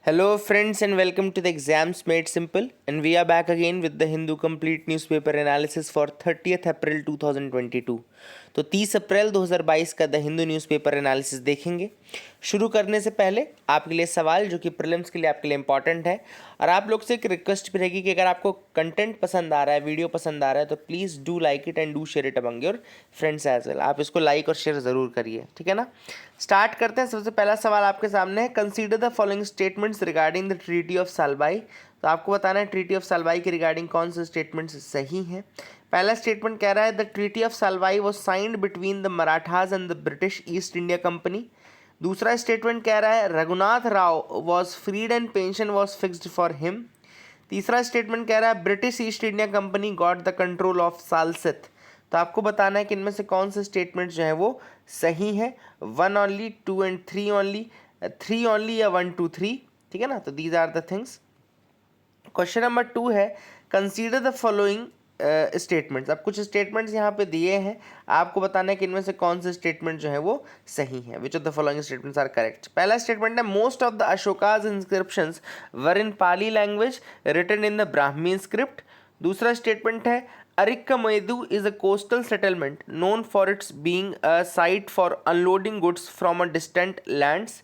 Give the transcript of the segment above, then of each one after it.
Hello, friends, and welcome to the Exams Made Simple. And we are back again with the Hindu Complete Newspaper Analysis for 30th April 2022. तो 30 अप्रैल 2022 का the Hindu newspaper analysis देखेंगे। शुरू करने से पहले आपके लिए सवाल जो कि प्रीलिम्स के लिए आपके लिए इंपॉर्टेंट है, और आप लोग से एक रिक्वेस्ट भी रहेगी कि अगर आपको कंटेंट पसंद आ रहा है, वीडियो पसंद आ रहा है, तो please do like it and do share it among your friends as well. आप इसको लाइक और शेयर ज़रूर करिए, ठीक है ना। स्टार्ट करते हैं। सबसे पहला सवाल आपके सामने है, consider the following statements regarding the treaty of Salbai. तो आपको बताना है ट्रीटी ऑफ सालबाई के रिगार्डिंग कौन से स्टेटमेंट्स सही हैं। पहला स्टेटमेंट कह रहा है the treaty of Salbai was signed between the Marathas and the British East India Company. दूसरा स्टेटमेंट कह रहा है Raghunath Rao was freed and pension was fixed for him. तीसरा स्टेटमेंट कह रहा है British East India Company got the control of Salsette. तो आपको बताना है कि इनमें से कौन से स्टेटमेंट जो है वो सही है। 1 ओनली, 2 एंड 3 ओनली, 3 ओनली या 1 2 3, ठीक है ना। तो these are the things. Question number 2 है, कंसीडर द फॉलोइंग स्टेटमेंट्स। अब कुछ स्टेटमेंट्स यहाँ पे दिए हैं, आपको बताना है कि इनमें से कौन से स्टेटमेंट जो है वो सही है। Which of the following statements are correct. पहला स्टेटमेंट है most of the Ashoka's inscriptions were in Pali language written in the Brahmi script. दूसरा स्टेटमेंट है Arikamedu is a coastal settlement known for its being a site for unloading goods from a distant lands.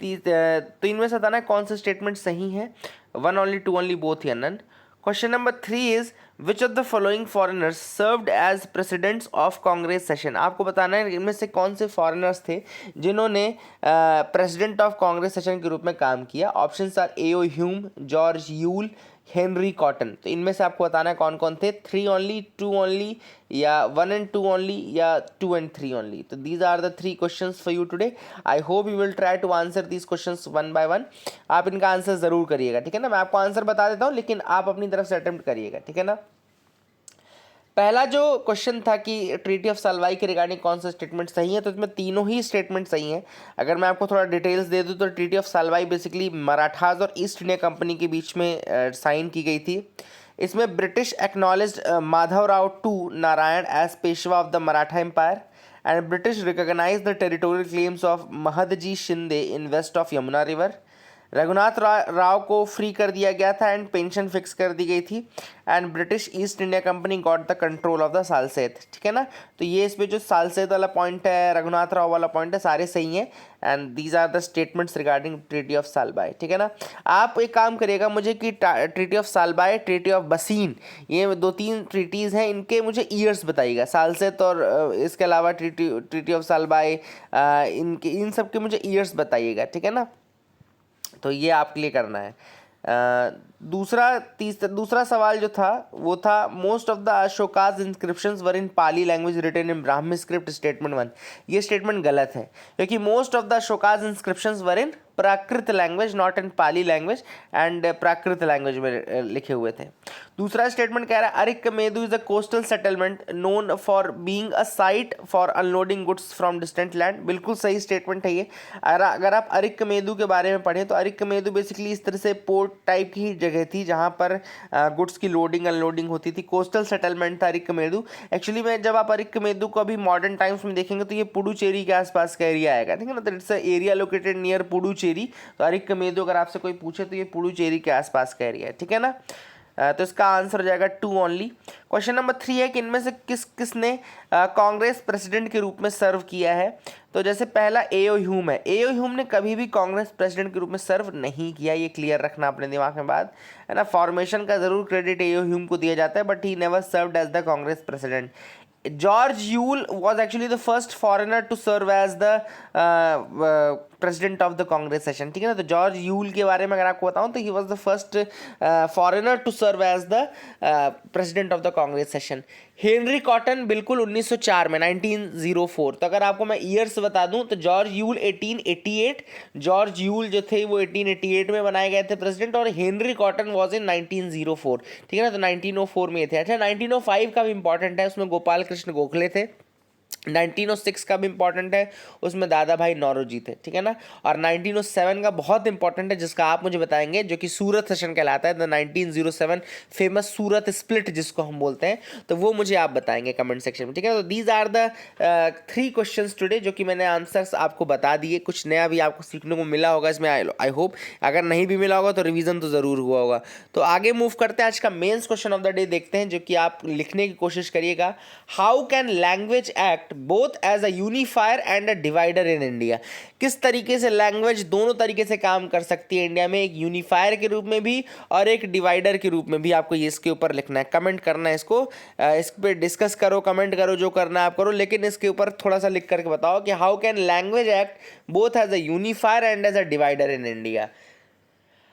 तो इनमें से बताना है कौन सा स्टेटमेंट सही है। 1 ओनली, 2 ओनली, बोथ या none. Question number 3 is which of the following foreigners served as presidents of Congress session. आपको बताना है इनमें से कौन से फॉरेनर्स थे जिन्होंने प्रेसिडेंट ऑफ कांग्रेस सेशन के रूप में काम किया। Options are A O Hume, George Yule, Henry Cotton. तो इनमें से आपको बताना है कौन कौन थे। 3 ओनली, 2 ओनली, या 1 एंड 2 ओनली, या 2 एंड 3 ओनली। तो these are the 3 questions for you today. I hope you will try to answer these questions one by one. आप इनका आंसर ज़रूर करिएगा, ठीक है ना। मैं आपको आंसर बता देता हूँ, लेकिन आप अपनी तरफ से अटेम्प्ट करिएगा, ठीक है ना। पहला जो क्वेश्चन था कि ट्रीटी ऑफ सालवाई के रिगार्डिंग कौन सा स्टेटमेंट सही है, तो इसमें तीनों ही स्टेटमेंट सही हैं। अगर मैं आपको थोड़ा डिटेल्स दे दूं तो treaty of Salbai basically Marathas और ईस्ट इंडिया कंपनी के बीच में साइन की गई थी। इसमें British acknowledged Madhavrao two Narayan as Peshwa of the Maratha empire, and British recognise the territorial claims of Mahadji Shinde in west of Yamuna river. Raghunath Rao को फ्री कर दिया गया था एंड पेंशन फिक्स कर दी गई थी, and British East India Company got the control of the Salcete, ठीक है ना। तो ये इसमें जो सालसेत वाला पॉइंट है, रघुनाथ राव वाला पॉइंट है, सारे सही हैं, and these are the statements regarding treaty of Salbai, ठीक है ना। आप एक काम करिएगा मुझे कि treaty of Salbai, treaty of Bassein, ये 2-3 ट्रीटीज़ हैं, इनके मुझे ईयर्स बताइएगा। सालसेत और इसके अलावा ट्रीटी ऑफ सालबाई, इन सब के मुझे ईयर्स बताइएगा, ठीक है ना। तो ये आपके लिए करना है। दूसरा सवाल जो था वो था most of the Ashoka's inscriptions were in Pali language written in Brahmi script. Statement 1, ये स्टेटमेंट गलत है, क्योंकि most of the Ashoka's inscriptions were in Prakrit language, not in Pali language, and Prakrit language में लिखे हुए थे। दूसरा स्टेटमेंट कह रहा है Arikamedu is a coastal settlement known for being a site for unloading goods from distant land. बिल्कुल सही स्टेटमेंट है ये। अगर आप अरिक्कमेदु के बारे में पढ़ें तो अरिक्कमेदु बेसिकली इस तरह से पोर्ट टाइप की जगह थी जहाँ पर गुड्स की लोडिंग अनलोडिंग होती थी। कोस्टल सेटलमेंट था अरिक्कमेदु। एक्चुअली में जब आप अरिक्कमेदु को अभी मॉडर्न टाइम्स में देखेंगे तो ये पुडुचेरी के आसपास का एरिया आएगा, ठीक है ना। तो it's area located near Puducherry. तो अरिक्कमेदु अगर आपसे कोई पूछे तो ये पुडुचेरी के आसपास का एरिया है, ठीक है ना। तो इसका आंसर हो जाएगा 2 ओनली। क्वेश्चन नंबर 3 है कि इनमें से किसने कांग्रेस प्रेसिडेंट के रूप में सर्व किया है। तो जैसे पहला एओ ह्यूम है, एओ ह्यूम ने कभी भी कांग्रेस प्रेसिडेंट के रूप में सर्व नहीं किया, ये क्लियर रखना अपने दिमाग में बात है ना। फॉर्मेशन का जरूर क्रेडिट एओ ह्यूम को दिया जाता है, but he never served as the Congress president. George Yule was actually the first foreigner to serve as the president of the Congress session, ठीक है ना। तो जॉर्ज यूल के बारे में अगर आपको बताऊं तो he was the first foreigner to serve as the president of the Congress session। Henry cotton बिल्कुल 1904 में, 1904। तो अगर आपको मैं ईयर्स बता दूं तो जॉर्ज यूल 1888, जॉर्ज यूल जो थे वो 1888 में बनाए गए थे प्रेसिडेंट, और हेनरी कॉटन वाज इन 1904, ठीक है ना। तो 1904 में थे। अच्छा, 1905 का भी इंपॉर्टेंट है, उसमें गोपाल कृष्ण गोखले थे। 1906 का भी इंपॉर्टेंट है, उसमें दादा भाई नौरोजी थे, ठीक है ना। और 1907 का बहुत इंपॉर्टेंट है जिसका आप मुझे बताएंगे, जो कि सूरत सेशन कहलाता है, द 1907 फेमस सूरत स्प्लिट जिसको हम बोलते हैं, तो वो मुझे आप बताएंगे कमेंट सेक्शन में, ठीक है। तो these are the 3 questions today, जो कि मैंने आंसर्स आपको बता दिए। कुछ नया भी आपको सीखने को मिला होगा इसमें, आई होप। अगर नहीं भी मिला होगा तो रिवीजन तो ज़रूर हुआ होगा। तो आगे मूव करते हैं, आज का mains question of the day देखते हैं, जो कि आप लिखने की कोशिश करिएगा। How can language act both as a unifier and a divider in India? किस तरीके से लैंग्वेज दोनों तरीके से काम कर सकती है इंडिया में, एक यूनिफायर के रूप में भी और एक डिवाइडर के रूप में भी। आपको ये इसके ऊपर लिखना है, कमेंट करना है इसको, इस पर डिस्कस करो, कमेंट करो, जो करना है आप करो, लेकिन इसके ऊपर थोड़ा सा लिख करके बताओ कि how can language act both as a unifier and as a divider in India.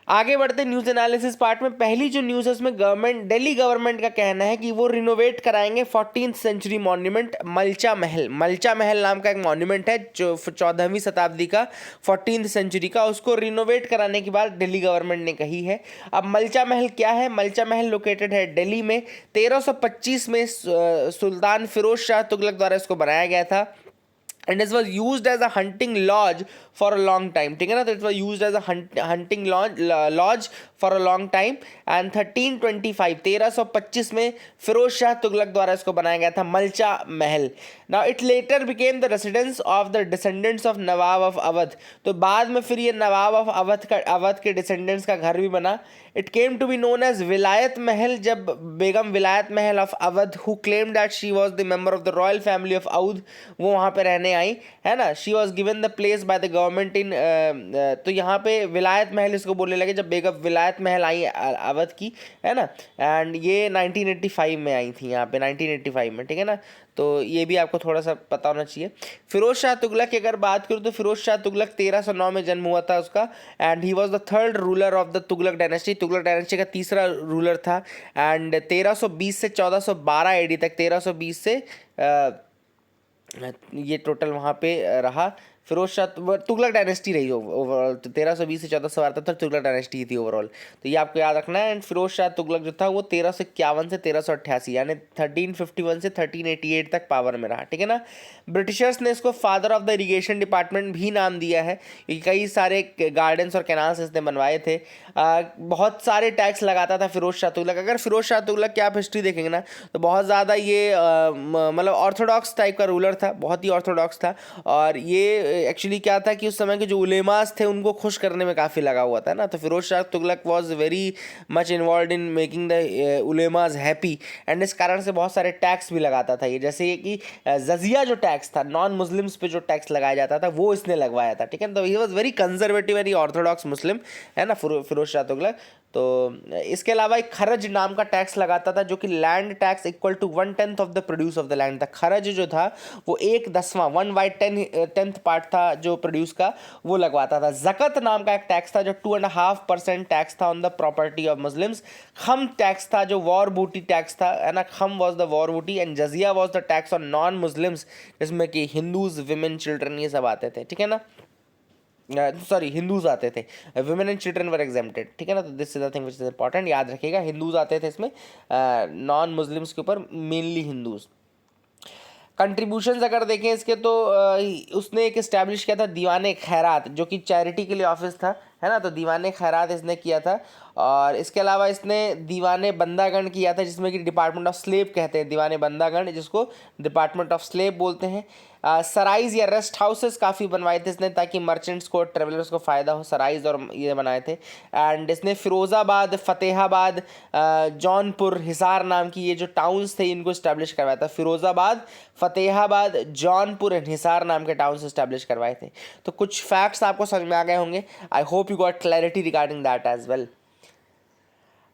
आगे बढ़ते न्यूज एनालिसिस पार्ट में। पहली जो न्यूज़ है उसमें दिल्ली गवर्नमेंट का कहना है कि वो रिनोवेट कराएंगे 14th सेंचुरी मॉन्यूमेंट मलचा महल। मलचा महल नाम का एक मॉन्यूमेंट है जो 14वीं शताब्दी का, 14th सेंचुरी का, उसको रिनोवेट कराने की बात दिल्ली गवर्नमेंट ने कही है। अब मलचा महल क्या है? मलचा महल लोकेटेड है दिल्ली में। 1325 में सुल्तान फिरोज शाह तुगलक द्वारा इसको बनाया गया था। And this was used as a hunting lodge for a long time, ठीक है ना। तो it was used as a hunting lodge for a long time and 1325 1325 में फिरोज शाह तुगलक द्वारा इसको बनाया गया था मलचा महल। Now it later became the residence of the descendants of Nawab of Awadh. तो बाद में फिर ये नवाब ऑफ अवध के डिसेंडेंट्स का घर भी बना। It came to be known as Vilayat Mahal, जब Begum Vilayat Mahal of Awadh, who claim that she was the member of the royal family of Awadh, वो वहाँ पे रहने आई, है ना। She was given the place by the government in, तो यहाँ पे विलायत महल इसको बोलने लगे जब बेगम विलायत महल आई अवध की, है ना। एंड ये 1985 में आई थी यहाँ पे, 1985 में, ठीक है ना। तो ये भी आपको थोड़ा सा पता होना चाहिए। फिरोज शाह तुगलक की अगर बात करूँ तो फिरोज शाह तुगलक 1309 में जन्म हुआ था उसका, and he was the third ruler of the Tughlaq dynasty. Tughlaq dynasty का तीसरा रूलर था। एंड 1320 से 1412 एडी तक, 1320 से ये टोटल वहाँ पे रहा। फिरोज शाह तुगलक डायनेस्टी रही ओवरऑल, तो 1320 से 1412 तक तुगलक डायनेस्टी थी ओवरऑल, तो ये आपको याद रखना है। एंड फिरोज शाह तुगलक जो था वो 1351 से 1388 यानी 1351 से 1388 तक पावर में रहा, ठीक है ना। ब्रिटिशर्स ने इसको father of the irrigation department भी नाम दिया है, कई सारे गार्डन्स और कैनाल्स इसने बनवाए थे। बहुत सारे टैक्स लगाता था फिरोज शाह तुगलक। अगर फिरोज शाह तुगलक की आप हिस्ट्री देखेंगे ना तो बहुत ज़्यादा ये मतलब ऑर्थोडॉक्स टाइप का रूलर था, बहुत ही ऑर्थोडॉक्स था। और ये एक्चुअली क्या था कि उस समय के जो उलेमास थे उनको खुश करने में काफ़ी लगा हुआ था ना। तो Firoz Shah Tughlaq was very much involve in making the ulemas happy, and इस कारण से बहुत सारे टैक्स भी लगाता था ये, जैसे कि जजिया जो टैक्स था, नॉन मुस्लिम्स पे जो टैक्स लगाया जाता था वो इसने लगवाया था, ठीक है। तो he was very conservative, very orthodox Muslim, है ना, फिरोज शाह तुगलक। तो इसके अलावा एक खरज नाम का टैक्स लगाता था, जो कि land tax equal to 1/10 of the produce of the land था। खरज जो था वो 1/10 1/10 पार्ट था जो प्रोड्यूस का, वो लगवाता था। जकत नाम का एक टैक्स था जो 2.5% टैक्स था on the property of Muslims. Khums tax था जो वॉर बूटी टैक्स था, है ना, khums was the war booty. And jizya was the tax on non Muslims, जिसमें कि हिंदूज, विमेन, चिल्ड्रन ये सब आते थे, ठीक है ना। सॉरी, हिंदूज आते थे, women and children were exempted, ठीक है ना। तो this is the thing which is important, याद रखिएगा। हिंदूज आते थे इसमें, नॉन मुस्लिम्स के ऊपर मेनली हिंदूज। कंट्रीब्यूशंस अगर देखें इसके तो उसने एक इस्टेब्लिश किया था दीवाने खैरात, जो कि चैरिटी के लिए ऑफिस था, है ना। तो दीवाने खैरात इसने किया था। और इसके अलावा इसने दीवाने बंदागण किया था, जिसमें कि डिपार्टमेंट ऑफ स्लेव कहते हैं, दीवाने बंदागण जिसको डिपार्टमेंट ऑफ स्लेव बोलते हैं। सराइज या रेस्ट हाउसेस काफ़ी बनवाए थे इसने, ताकि मर्चेंट्स को, ट्रेवलर्स को फ़ायदा हो, सराइज और ये बनाए थे। एंड इसने फिरोज़ाबाद, फ़तेहाबाद, जौनपुर, हिसार नाम की ये जो टाउन्स थे इनको इस्टेब्लिश करवाया था। फिरोज़ाबाद, फ़तेहाबाद, जौनपुर एंड हिसार नाम के टाउन्स इस्टेब्लिश करवाए थे। तो कुछ फैक्ट्स आपको समझ में आ गए होंगे। I hope you got clarity regarding that as well.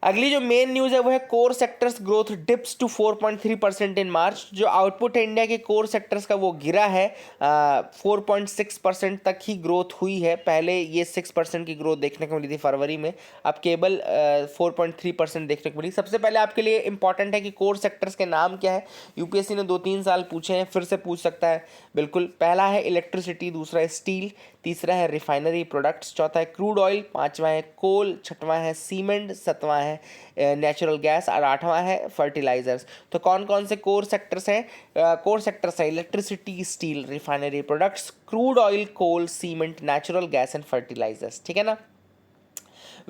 अगली जो मेन न्यूज़ है वो है core sectors growth dips to 4.3% in March. जो आउटपुट है इंडिया के कोर सेक्टर्स का वो गिरा है, 4.6% तक ही ग्रोथ हुई है। पहले ये 6% की ग्रोथ देखने को मिली थी फरवरी में, अब केवल 4.3% देखने को मिली। सबसे पहले आपके लिए इंपॉर्टेंट है कि कोर सेक्टर्स के नाम क्या है। यूपीएससी ने 2-3 साल पूछे हैं, फिर से पूछ सकता है बिल्कुल। पहला है इलेक्ट्रिसिटी, दूसरा है स्टील, तीसरा है रिफाइनरी प्रोडक्ट्स, चौथा है क्रूड ऑयल, पांचवा है कोल, छठवां है सीमेंट, सातवां है नेचुरल गैस और आठवां है फर्टिलाइजर्स। तो कौन कौन से कोर सेक्टर्स हैं? कोर सेक्टर्स है electricity, steel, refinery products, crude oil, coal, cement, natural gas and fertilisers. ठीक है ना।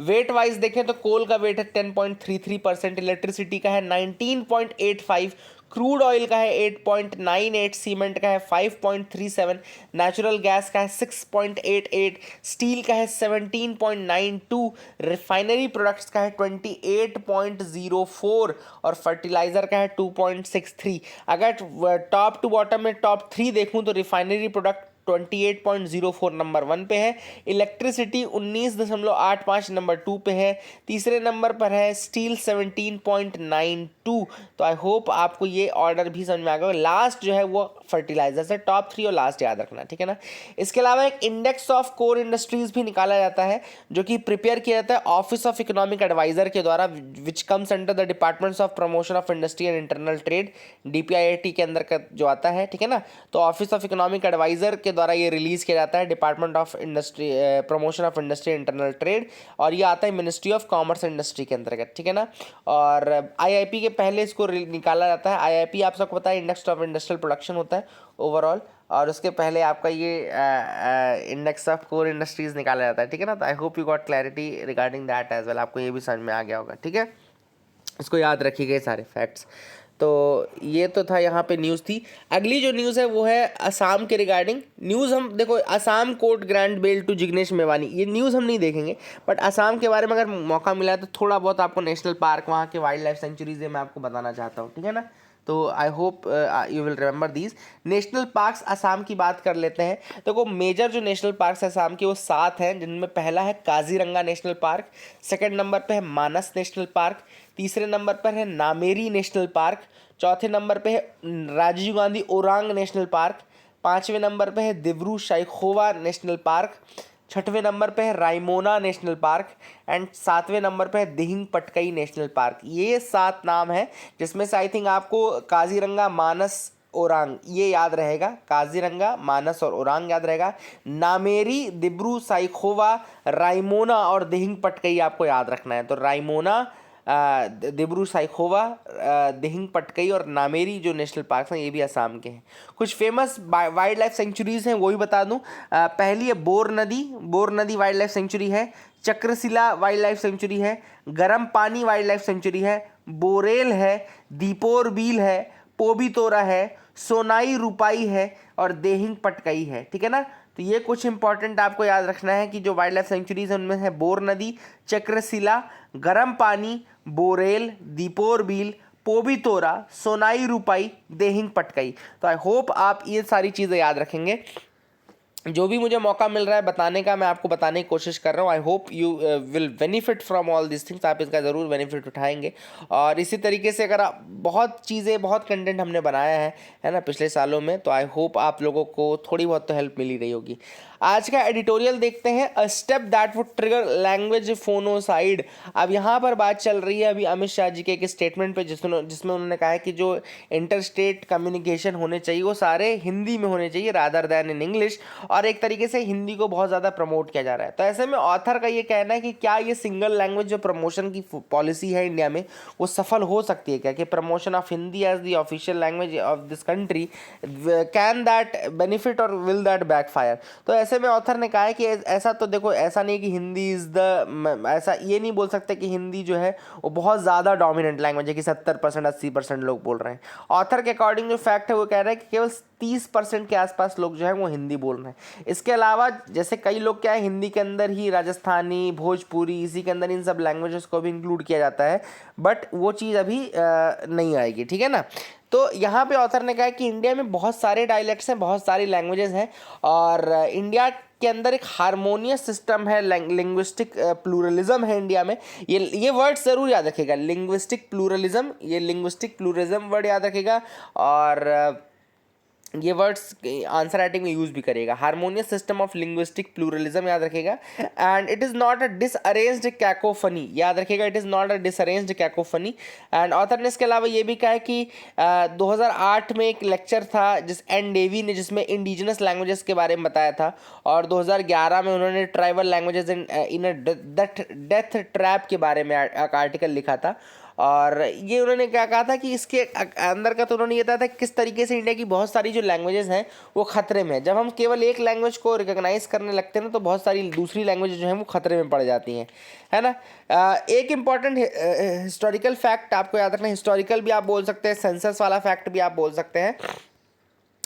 वेट वाइज देखें तो कोल का वेट है 10.33%, इलेक्ट्रिसिटी का है 19.85, क्रूड ऑयल का है 8.98, सीमेंट का है 5.37, नेचुरल गैस का है 6.88, स्टील का है 17.92, रिफाइनरी प्रोडक्ट्स का है 28.04 और फर्टिलाइजर का है 2.63। अगर टॉप टू बॉटम में टॉप 3 देखूं तो रिफाइनरी प्रोडक्ट 28.04 नंबर 1 पे है, इलेक्ट्रिसिटी 19.85 नंबर 2 पे है, तीसरे नंबर पर है स्टील 17.92। तो आई होप आपको ये ऑर्डर भी समझ में आ गया। लास्ट जो है वो फर्टिलाइजर से, टॉप 3 और लास्ट याद रखना, ठीक है ना। इसके अलावा एक इंडेक्स ऑफ कोर इंडस्ट्रीज भी निकाला जाता है जो कि प्रिपेयर किया जाता है ऑफिस ऑफ इकोनॉमिक एडवाइजर के द्वारा, which comes under the departments of promotion of industry and internal trade, DPIIT के अंदर का जो आता है, ठीक है ना। तो ऑफिस ऑफ इकोनॉमिक एडवाइजर के द्वारा ये रिलीज किया जाता है, department of industry promotion of industry internal trade, और ये आता है मिनिस्ट्री ऑफ कॉमर्स इंडस्ट्री के अंतर्गत, ठीक है ना। और IIP के पहले इसको निकाला जाता है। IIP आप सबको पता है इंडेक्स ऑफ इंडस्ट्रियल प्रोडक्शन होता है ओवरऑल, और उसके पहले आपका ये इंडेक्स ऑफ कोर इंडस्ट्रीज निकाला जाता है, ठीक है ना। तो I hope you got clarity regarding that as well, आपको ये भी समझ में आ गया होगा, ठीक है। इसको याद रखिएगा सारे फैक्ट्स। तो ये तो था, यहाँ पे न्यूज़ थी। अगली जो न्यूज़ है वो है असम के रिगार्डिंग न्यूज़। हम देखो, Assam court grant bail to Jignesh Mevani, ये न्यूज़ हम नहीं देखेंगे, बट असम के बारे में अगर मौका मिला तो थोड़ा बहुत आपको नेशनल पार्क, वहाँ के वाइल्ड लाइफ सेंचुरीज मैं आपको बताना चाहता हूँ, ठीक है ना। तो I hope you will remember these national parks. Assam की बात कर लेते हैं। देखो मेजर जो नेशनल पार्क्स असम के वो 7 हैं, जिनमें पहला है Kaziranga national park, second number पे है मानस नेशनल पार्क, तीसरे नंबर पर है नामेरी नेशनल पार्क, चौथे नंबर पे है राजीव गांधी ओरांग नेशनल पार्क, पाँचवें नंबर पे है दिब्रू साइखोवा नेशनल पार्क, छठवें नंबर पे है रायमोना नेशनल पार्क एंड सातवें नंबर पे है दिहिंग पटकई नेशनल पार्क। ये 7 नाम है, जिसमें से आई थिंक आपको काजीरंगा, मानस, ओरांग ये याद रहेगा, काजीरंगा, मानस और ओरांग याद रहेगा। नामेरी, दिब्रू साइखोवा, रायमोना और दिहिंग पटकई आपको याद रखना है। तो रायमोना, दिब्रू साइखोवा, दिहिंग पटकई और नामेरी जो नेशनल पार्क हैं ये भी असम के हैं। कुछ फेमस वाइल्ड लाइफ सेंचुरीज हैं वो भी बता दूं। पहली है बोर नदी वाइल्ड लाइफ सेंचुरी है, चक्रशिला वाइल्ड लाइफ सेंचुरी है, गर्म पानी वाइल्ड लाइफ सेंचुरी है, बोरेल है, दीपोर बील है, पोबितोरा है, सोनाई रूपाई है और देहिंग पटकई है, ठीक है ना। तो ये कुछ इंपॉर्टेंट आपको याद रखना है कि जो वाइल्ड लाइफ सेंचुरीज हैं उनमें है बोर नदी, चक्रशिला, गर्म पानी, बोरेल, दीपोर बील, पोबितोरा, सोनाई रूपाई, देहिंग पटकई। तो आई होप आप ये सारी चीज़ें याद रखेंगे। जो भी मुझे मौका मिल रहा है बताने का, मैं आपको बताने की कोशिश कर रहा हूँ। आई hope you will benefit from all this things, आप इसका ज़रूर बेनिफिट उठाएंगे। और इसी तरीके से अगर आप बहुत चीज़ें, बहुत कंटेंट हमने बनाया है ना पिछले सालों में, तो आई होप आप लोगों को थोड़ी बहुत तो हेल्प मिल ही रही होगी। आज का एडिटोरियल देखते हैं, a step that would trigger language phonocide. अब यहाँ पर बात चल रही है अभी अमित शाह जी के एक स्टेटमेंट पे, जिसमें उन्होंने कहा है कि जो इंटर स्टेट कम्युनिकेशन होने चाहिए वो सारे हिंदी में होने चाहिए रादर दैन इन इंग्लिश, और एक तरीके से हिंदी को बहुत ज़्यादा प्रमोट किया जा रहा है। तो ऐसे में ऑथर का ये कहना है कि क्या ये सिंगल लैंग्वेज जो प्रमोशन की पॉलिसी है इंडिया में वो सफल हो सकती है क्या, कि promotion of Hindi as the official language of this country, can that benefit और विल दैट बैकफायर। तो ऐसे में ऑथर ने कहा है कि ऐसा तो देखो, ऐसा नहीं कि हिंदी इज़ द, ऐसा ये नहीं बोल सकते कि हिंदी जो है वो बहुत ज़्यादा डोमिनेंट लैंग्वेज है कि 70% 80% लोग बोल रहे हैं। ऑथर के अकॉर्डिंग जो फैक्ट है वो कह रहे हैं कि केवल 30% के आसपास लोग जो है वो हिंदी बोल रहे हैं। इसके अलावा जैसे कई लोग क्या है, हिंदी के अंदर ही राजस्थानी, भोजपुरी, इसी के अंदर इन सब लैंग्वेजेस को भी इंक्लूड किया जाता है, बट वो चीज़ अभी नहीं आएगी, ठीक है ना। तो यहाँ पे ऑथर ने कहा कि इंडिया में बहुत सारे डायलेक्ट्स हैं, बहुत सारी लैंग्वेजेस हैं, और इंडिया के अंदर एक हारमोनियस सिस्टम है, लिंग्विस्टिक प्लूरलिज्म है इंडिया में। ये वर्ड ज़रूर याद रखेगा, लिंग्विस्टिक प्लूरलिज्म, ये लिंग्विस्टिक प्लूरलिज्म वर्ड याद रखेगा। और ये वर्ड्स आंसर राइटिंग में यूज भी करेगा। Harmonious system of linguistic pluralism याद रखेगा। And it is not a disarranged cacophony, याद रखेगा, it is not a disarranged cacophony. And author ने इसके अलावा ये भी कहा है कि 2008 में एक लेक्चर था जिस एन डेवी ने, जिसमें इंडिजिनस लैंग्वेजेस के बारे में बताया था, और 2011 में उन्होंने tribal languages in a death trap के बारे में एक आर्टिकल लिखा था। और ये उन्होंने क्या कहा था कि इसके अंदर का तो उन्होंने ये कहा था कि किस तरीके से इंडिया की बहुत सारी जो लैंग्वेजेस हैं वो खतरे में है। जब हम केवल एक लैंग्वेज को रिकॉग्नाइज करने लगते हैं ना, तो बहुत सारी दूसरी लैंग्वेज जो हैं वो खतरे में पड़ जाती हैं, है ना। एक इम्पॉर्टेंट हिस्टोरिकल फैक्ट आपको याद रखना, हिस्टोरिकल भी आप बोल सकते हैं, सेंसस वाला फैक्ट भी आप बोल सकते हैं।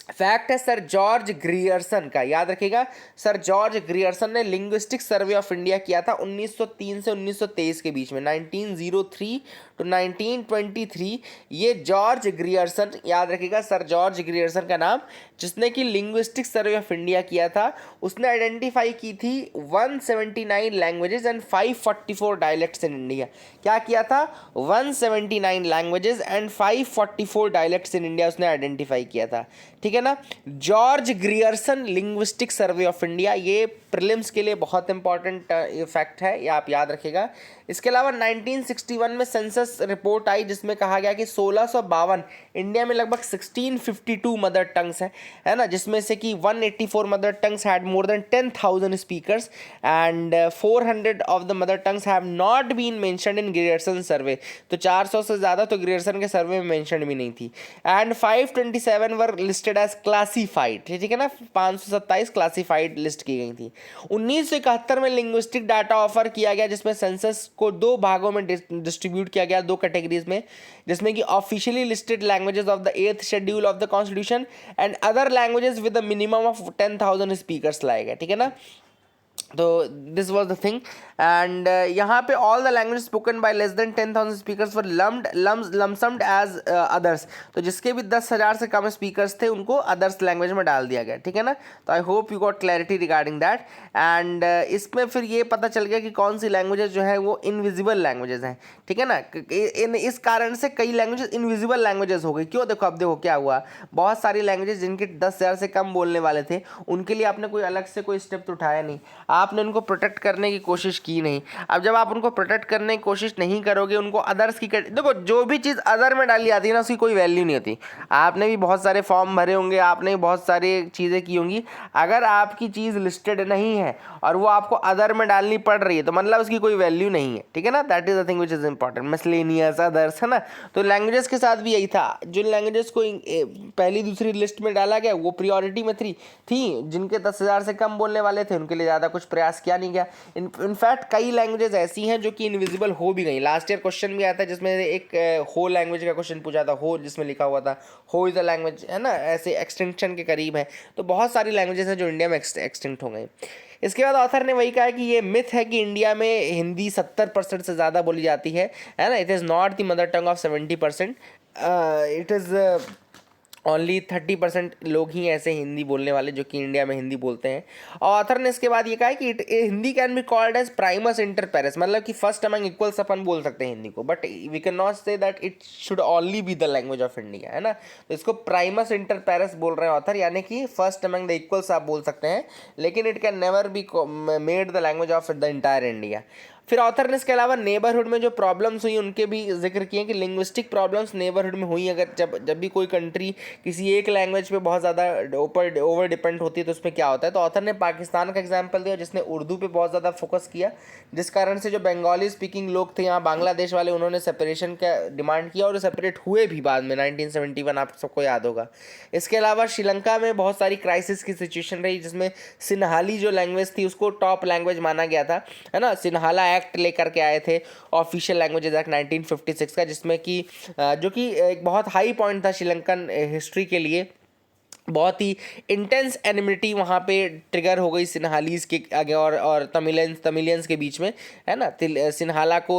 फैक्ट है सर जॉर्ज ग्रियर्सन का, याद रखिएगा, सर जॉर्ज ग्रियर्सन ने लिंग्विस्टिक सर्वे ऑफ इंडिया किया था 1903 से 1923 के बीच में, 1903 टू 1923। ये जॉर्ज ग्रियर्सन, याद रखिएगा, सर जॉर्ज ग्रियर्सन का नाम, जिसने कि लिंग्विस्टिक सर्वे ऑफ इंडिया किया था, उसने आइडेंटिफाई की थी 179 languages and 544 dialects in India. क्या किया था? 179 languages and 544 dialects in India उसने आइडेंटिफाई किया था, ठीक है ना। George Grierson linguistic survey of India, ये प्रीलिम्स के लिए बहुत इंपॉर्टेंट फैक्ट है, ये आप याद रखिएगा। इसके अलावा 1961 में सेंसस रिपोर्ट आई जिसमें कहा गया कि 1652 इंडिया में लगभग 1652 मदर टंग्स हैं, है ना, जिसमें से कि 184 mother tongues had more than 10,000 speakers and 400 of the mother tongues have not been mentioned in Grierson survey. तो 400 से ज़्यादा तो ग्रियर्सन के सर्वे में मेंशन भी नहीं थी। And 527 were listed as classified, ठीक है ना, 527 क्लासीफाइड लिस्ट की गई थी। 1971 में लिंग्विस्टिक डाटा ऑफर किया गया जिसमें सेंसस को दो भागों में डिस्ट्रीब्यूट किया गया, दो कैटेगरीज में, जिसमें कि officially listed languages of the 8th schedule of the constitution and other languages with a minimum of 10,000 speakers लाए गए, ठीक है ना। तो this was the thing. And यहाँ पे all the language spoken by less than 10,000 speakers were lumpsummed as others. तो जिसके भी 10,000 से कम स्पीकर्स थे उनको अदर्स लैंग्वेज में डाल दिया गया, ठीक है ना। तो I hope you got clarity regarding that. And इसमें फिर ये पता चल गया कि कौन सी लैंग्वेजेस जो है वो इनविजिबल लैंग्वेजेस हैं, ठीक है ना। इस कारण से कई लैंग्वेजेस इनविजिबल लैंग्वेजेस हो गई। क्यों? देखो, अब देखो क्या हुआ, बहुत सारी लैंग्वेजेस जिनके 10,000 से कम बोलने वाले थे उनके लिए आपने कोई अलग से कोई स्टेप तो उठाया नहीं, आपने उनको प्रोटेक्ट करने की कोशिश की नहीं। अब जब आप उनको प्रोटेक्ट करने की कोशिश नहीं करोगे, उनको अदर्स की देखो, जो भी चीज़ अदर में डाली जाती है ना उसकी कोई वैल्यू नहीं होती। आपने भी बहुत सारे फॉर्म भरे होंगे, आपने भी बहुत सारी चीज़ें की होंगी, अगर आपकी चीज़ लिस्टेड नहीं है और वो आपको अदर में डालनी पड़ रही है तो मतलब उसकी कोई वैल्यू नहीं है, ठीक है ना। That is the thing which is important. Miscellaneous, others, है ना। तो लैंग्वेजेस के साथ भी यही था, जिन लैंग्वेजेस को पहली दूसरी लिस्ट में डाला गया वो प्रियोरिटी में थी, जिनके 10,000 से कम बोलने वाले थे उनके लिए ज़्यादा कुछ प्रयास किया नहीं गया। इनफैक्ट कई लैंग्वेजेस ऐसी हैं जो कि इनविजिबल हो भी गई। लास्ट ईयर क्वेश्चन भी आया था जिसमें एक हो लैंग्वेज का क्वेश्चन पूछा था, हो जिसमें लिखा हुआ था हो इज़ अ लैंग्वेज, है ना, ऐसे एक्सटिंक्शन के करीब है। तो बहुत सारी लैंग्वेजेस हैं जो इंडिया में एक्सटिंक्ट हो गई। इसके बाद ऑथर ने वही कहा कि ये मिथ है कि इंडिया में हिंदी 70% से ज़्यादा बोली जाती है ना। It is not the mother tongue of 70%, it is only 30% लोग ही ऐसे हिंदी बोलने वाले जो कि इंडिया में हिंदी बोलते हैं। और ऑथर ने इसके बाद ये कहा है कि Hindi can be called as primus inter pares, मतलब कि फर्स्ट अमंग इक्वल्स अपन बोल सकते हैं हिंदी को, but we can not say that it should only be the language of India, है ना। तो इसको प्राइमस इंटर पेरेस बोल रहे हैं ऑथर, यानी कि फर्स्ट अमंग द इक्वल्स आप बोल सकते हैं, लेकिन it can never be made the language of the entire India. फिर ऑथर ने इसके अलावा नेबरहुड में जो प्रॉब्लम्स हुई उनके भी जिक्र किए कि लिंग्विस्टिक प्रॉब्लम्स नेबरहुड में हुई। अगर जब भी कोई कंट्री किसी एक लैंग्वेज पे बहुत ज़्यादा ओवर डिपेंड होती है तो उसमें क्या होता है। तो ऑथर ने पाकिस्तान का एग्जांपल दिया जिसने उर्दू पे बहुत ज़्यादा फोकस किया, जिस कारण से जो बंगाली स्पीकिंग लोग थे यहाँ बांग्लादेश वाले, उन्होंने सेपरेशन का डिमांड किया और सेपरेट हुए भी बाद में 1971, आप सबको याद होगा। इसके अलावा श्रीलंका में बहुत सारी क्राइसिस की सिचुएशन रही जिसमें सिन्हाली जो लैंग्वेज थी उसको टॉप लैंग्वेज माना गया था, है ना। सिन्हाला एक्ट लेकर के आए थे, ऑफिशियल लैंग्वेजेस एक्ट 1956 का, जिसमें कि जो कि एक बहुत हाई पॉइंट था श्रीलंकन हिस्ट्री के लिए। बहुत ही इंटेंस एनिमिटी वहाँ पे ट्रिगर हो गई सिन्हालीज के आगे और तमिलियंस के बीच में, है ना। सिन्हाला को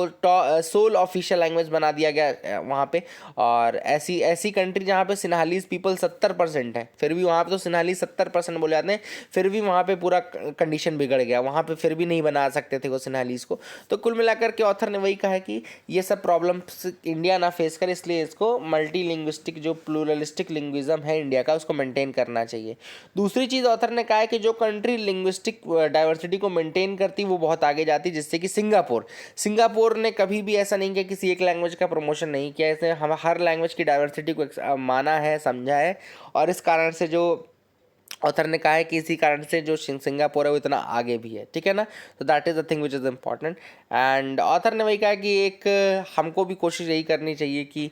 सोल ऑफिशियल लैंग्वेज बना दिया गया वहाँ पे। और ऐसी कंट्री जहाँ पे सिन्हालीज पीपल 70% है, फिर भी वहाँ पे तो सिन्हाली 70% बोले जाते हैं, फिर भी वहाँ पे पूरा कंडीशन बिगड़ गया, वहाँ पे फिर भी नहीं बना सकते थे वो सिन्हालीज को। तो कुल मिलाकर के ऑथर ने वही कहा है कि ये सब प्रॉब्लम्स इंडिया ना फेस करे, इसलिए इसको मल्टी लिंग्विस्टिक जो प्लूरलिस्टिक लिंग्विज्म है इंडिया का उसको मेंटेन मेंटेन करना चाहिए। दूसरी चीज़ ऑथर ने कहा है कि जो कंट्री लिंग्विस्टिक डाइवर्सिटी को मेंटेन करती वो बहुत आगे जाती, जिससे कि सिंगापुर ने कभी भी ऐसा नहीं किया, किसी एक लैंग्वेज का प्रमोशन नहीं किया, ऐसे हम हर लैंग्वेज की डाइवर्सिटी को माना है, समझा है, और इस कारण से जो ऑथर ने कहा है कि इसी कारण से जो सिंगापुर है वो इतना आगे भी है, ठीक है ना। तो that is the thing which is important. And author ने वही कहा कि एक हमको भी कोशिश यही करनी चाहिए कि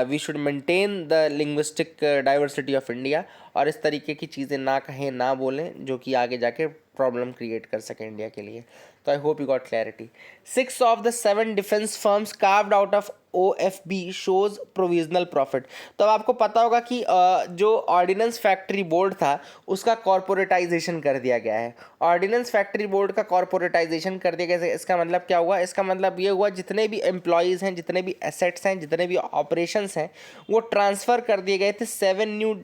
we should maintain the linguistic diversity of India, और इस तरीके की चीज़ें ना कहें, ना बोलें जो कि आगे जाके प्रॉब्लम क्रिएट कर सके इंडिया के लिए। तो I hope you got clarity. 6 of the 7 defence firms carved out of OFB shows provisional profit. तो अब आपको पता होगा कि जो ऑर्डिनेंस फैक्ट्री बोर्ड था उसका कॉर्पोरेटाइजेशन कर दिया गया है। ऑर्डिनेंस फैक्ट्री बोर्ड का कॉर्पोरेटाइजेशन कर दिया गया, इसका मतलब क्या हुआ? इसका मतलब ये हुआ जितने भी एम्प्लॉयज़ हैं, जितने भी एसेट्स हैं, जितने भी ऑपरेशंस हैं, वो ट्रांसफ़र कर दिए गए थे 7 न्यू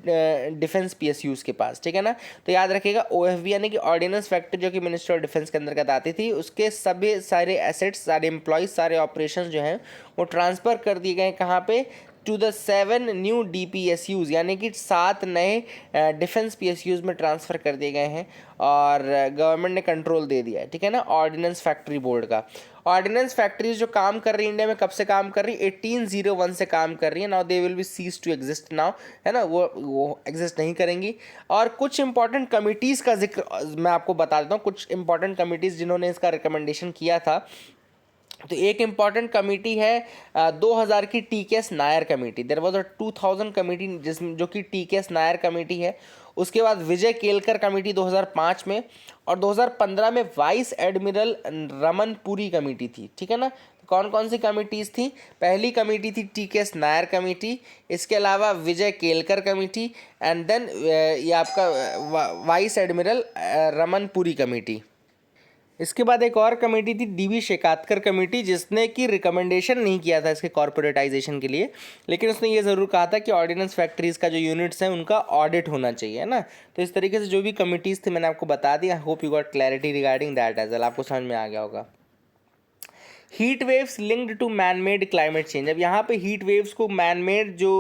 डिफेंस PSUs के पास, ठीक है ना। तो याद रखिएगा OFB यानी कि ऑर्डिनेंस फैक्ट्री जो कि मिनिस्ट्री ऑफ डिफेंस के अंतर्गत आती थी, उसके सभी सारे एसेट्स, सारे एम्प्लॉयज़, सारे ऑपरेशंस जो हैं वो ट्रांसफ़र कर दिए गए कहाँ पे? टू द 7 न्यू DPSUs, यानी कि 7 नए डिफेंस PSUs में ट्रांसफ़र कर दिए गए हैं, और गवर्नमेंट ने कंट्रोल दे दिया है, ठीक है ना, ऑर्डिनेंस फैक्ट्री बोर्ड का। ऑर्डिनेंस फैक्ट्रीज जो काम कर रही है इंडिया में, कब से काम कर रही है? 1801 से काम कर रही है। Now they will be cease to exist now, है ना, वो एग्जिस्ट नहीं करेंगी। और कुछ इंपॉर्टेंट कमिटीज़ का जिक्र मैं आपको बता देता हूँ, कुछ इंपॉर्टेंट कमिटीज़ जिन्होंने इसका रिकमेंडेशन किया था। तो एक इम्पॉर्टेंट कमेटी है 2000 की TKS Nair committee. There was a 2000 committee जो कि TKS नायर कमेटी है। उसके बाद विजय केलकर कमेटी 2005 में, और 2015 में vice admiral Raman Puri committee थी, ठीक है ना। कौन कौन सी कमिटीज़ थी? पहली कमेटी थी TKS नायर कमेटी, इसके अलावा विजय केलकर कमेटी, एंड देन ये आपका vice admiral Raman Puri committee. इसके बाद एक और कमेटी थी DB शेकातकर कमेटी, जिसने कि रिकमेंडेशन नहीं किया था इसके कॉर्पोरेटाइजेशन के लिए, लेकिन उसने ये ज़रूर कहा था कि ऑर्डिनेंस फैक्ट्रीज़ का जो यूनिट्स हैं उनका ऑडिट होना चाहिए, है ना। तो इस तरीके से जो भी कमिटीज़ थी मैंने आपको बता दिया। I hope you got clarity regarding that as well, आपको समझ में आ गया होगा। Heat waves linked to man made climate change. अब यहाँ पे हीट वेव्स को मैन मेड जो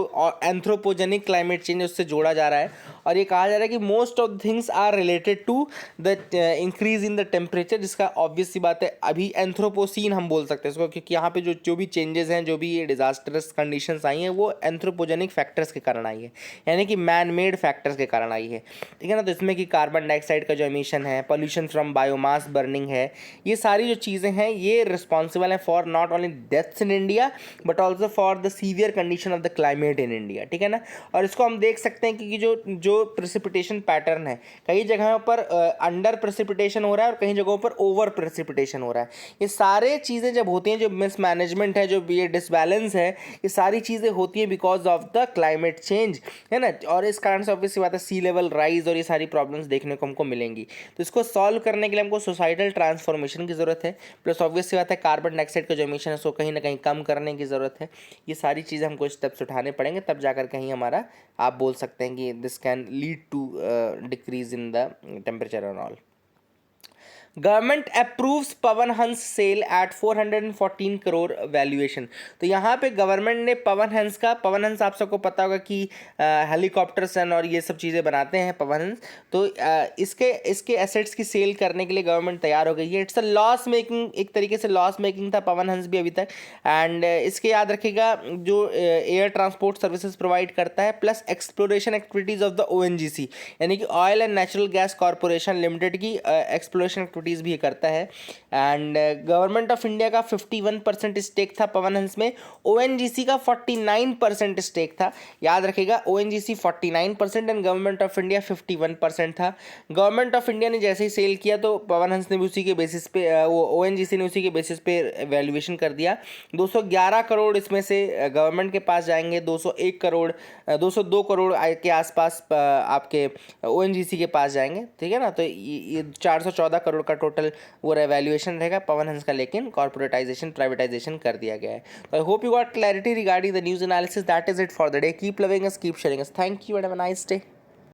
एंथ्रोपोजेनिक क्लाइमेट चेंज है उससे जोड़ा जा रहा है, और ये कहा जा रहा है कि most of things are related to the increase in the temperature, जिसका ऑब्वियस सी बात है अभी एंथ्रोपोसीन हम बोल सकते हैं इसको, क्योंकि यहाँ पे जो भी चेंजेस हैं, जो भी ये डिजास्टरस कंडीशंस आई हैं, वो एंथ्रोपोजेनिक फैक्टर्स के कारण आई है, यानी कि मैन मेड फैक्टर्स के कारण आई है, ठीक है ना। तो इसमें कि कार्बन डाइऑक्साइड का जो एमिशन है, पोल्यूशन फ्रॉम बायोमास बर्निंग है, ये सारी जो चीज़ें हैं ये रिस्पॉन्सिबल है for not only deaths in India but also for the severe condition of the climate in India, ठीक है ना। और इसको हम देख सकते हैं कि जो प्रेसिपिटेशन पैटर्न है, कई जगहों पर अंडर प्रेसिपिटेशन हो रहा है और कई जगहों पर ओवर प्रेसिपिटेशन हो रहा है। ये सारे चीज़ें जब होती हैं, जो मिसमैनेजमेंट है, जो ये डिसबैलेंस है, ये सारी चीज़ें होती हैं because of the climate change, है ना। और इस कारण से ऑब्वियसली बात है सी लेवल राइज और ये सारी प्रॉब्लम्स देखने को हमको मिलेंगी। तो इसको सॉल्व करने के लिए हमको सोसाइटल ट्रांसफॉर्मेशन की ज़रूरत है, प्लस ऑब्वियसली बात है कार्बन डाइऑक्साइड का जो एमिशन है उसको कहीं ना कहीं कम करने की ज़रूरत है। ये सारी चीज़ें हमको स्टेप्स उठाने पड़ेंगे, तब जाकर कहीं हमारा आप बोल सकते हैं कि this can lead to decrease in the temperature and all. Government approves Pawan Hans sale eight 414 crore valuation. तो यहाँ पे गवर्नमेंट ने पवन हंस आप सबको पता होगा कि हेलीकॉप्टर्स एंड और ये सब चीज़ें बनाते हैं पवन हंस। तो इसके एसेट्स की सेल करने के लिए गवर्नमेंट तैयार हो गई है। इट्स अ लॉस मेकिंग, एक तरीके से लॉस मेकिंग था पवन हंस भी अभी तक। एंड इसके याद रखिएगा जो एयर ट्रांसपोर्ट सर्विसेज प्रोवाइड करता है, plus exploration activities of the ONGC यानी कि oil and natural gas corporation limited की एक्सप्लोरेशन भी करता है। एंड गवर्नमेंट ऑफ इंडिया का 51% स्टेक था पवन हंस में, ONGC का 49% स्टेक था। याद रखिएगा ONGC 49% and government of India 51% था। गवर्नमेंट ऑफ इंडिया ने जैसे ही सेल किया तो पवन हंस ने भी उसी के बेसिस पे, वो ONGC ने उसी के बेसिस पे वैल्यूएशन कर दिया। 211 करोड़ इसमें से गवर्नमेंट के पास जाएंगे, 201 करोड़ 202 करोड़ के आसपास आपके ONGC के पास जाएंगे, ठीक है ना। तो ये 414 करोड़ का टोटल वो वैल्यूएशन रहेगा पवन हंस का, लेकिन कॉर्पोरेटाइजेशन प्राइवेटाइजेशन कर दिया गया है। तो I hope you got clarity regarding the news analysis. That is it for the day. Keep loving us, keep sharing us. Thank you and have a nice day.